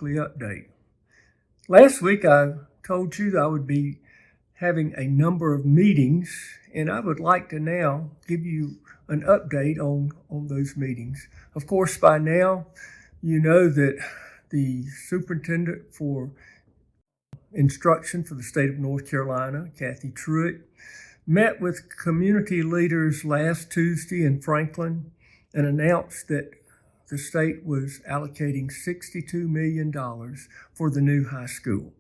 weekly update. Last week I told you that I would be having a number of meetings, and I would like to now give you an update on those meetings. Of course, by now, you know that the superintendent for instruction for the state of North Carolina, Kathy Truitt, met with community leaders last Tuesday in Franklin and announced that the state was allocating $62 million for the new high school.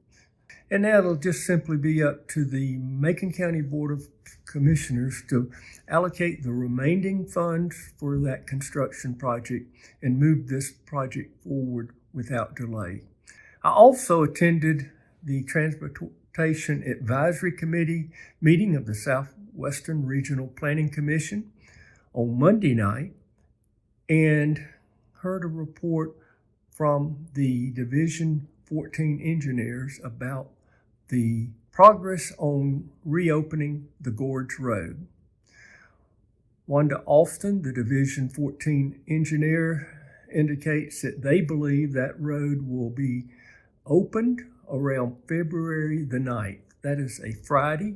And now it'll just simply be up to the Macon County Board of Commissioners to allocate the remaining funds for that construction project and move this project forward without delay. I also attended the Transportation Advisory Committee meeting of the Southwestern Regional Planning Commission on Monday night and heard a report from the Division 14 engineers about the progress on reopening the Gorge Road. Wanda Alston, the Division 14 engineer, indicates that they believe that road will be opened around February the 9th. That is a Friday.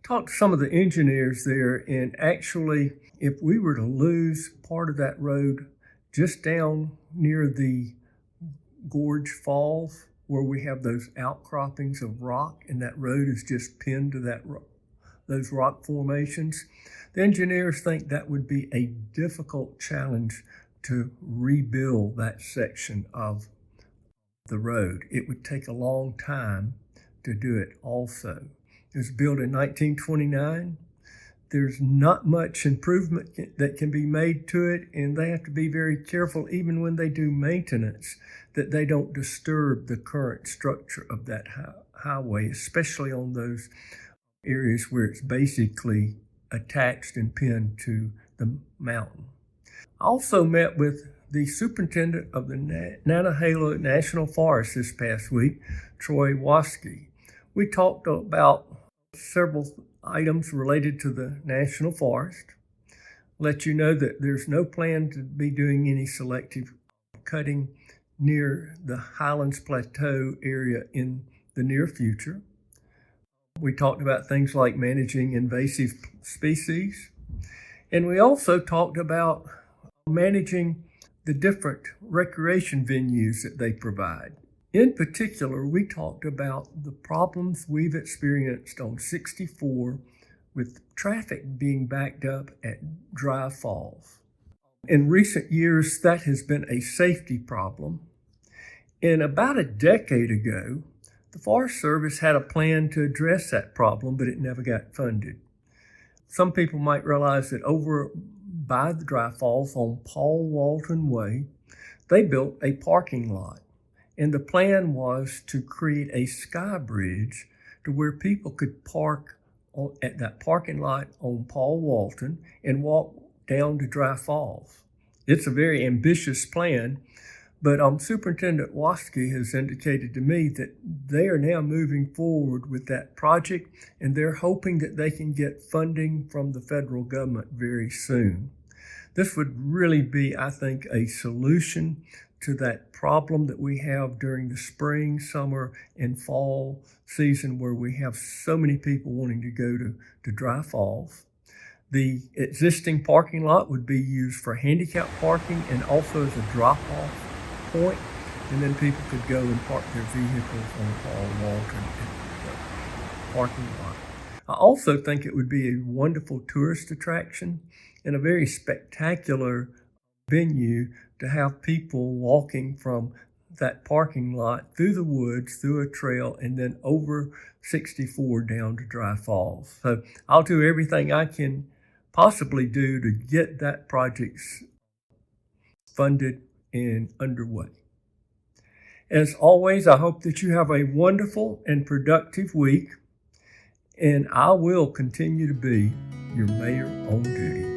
Talked to some of the engineers there, and actually, if we were to lose part of that road just down near the Gorge Falls, where we have those outcroppings of rock, and that road is just pinned to those rock formations, the engineers think that would be a difficult challenge to rebuild that section of the road. It would take a long time to do it also. It was built in 1929. There's not much improvement that can be made to it, and they have to be very careful, even when they do maintenance, that they don't disturb the current structure of that highway, especially on those areas where it's basically attached and pinned to the mountain. I also met with the superintendent of the Nantahala National Forest this past week, Troy Waskey. We talked about several items related to the National Forest. Let you know that there's no plan to be doing any selective cutting near the Highlands Plateau area in the near future. We talked about things like managing invasive species, and we also talked about managing the different recreation venues that they provide. In particular, we talked about the problems we've experienced on 64 with traffic being backed up at Dry Falls. In recent years, that has been a safety problem. And about a decade ago, the Forest Service had a plan to address that problem, but it never got funded. Some people might realize that over by the Dry Falls on Paul Walton Way, they built a parking lot. And the plan was to create a sky bridge to where people could park at that parking lot on Paul Walton and walk down to Dry Falls. It's a very ambitious plan, but Superintendent Waskey has indicated to me that they are now moving forward with that project, and they're hoping that they can get funding from the federal government very soon. This would really be, I think, a solution to that problem that we have during the spring, summer, and fall season where we have so many people wanting to go to Dry Falls. The existing parking lot would be used for handicap parking and also as a drop-off point, and then people could go and park their vehicles on Paul Walton parking lot. I also think it would be a wonderful tourist attraction and a very spectacular venue to have people walking from that parking lot through the woods, through a trail, and then over 64 down to Dry Falls. So I'll do everything I can possibly do to get that project funded and underway. As always, I hope that you have a wonderful and productive week, and I will continue to be your mayor on duty.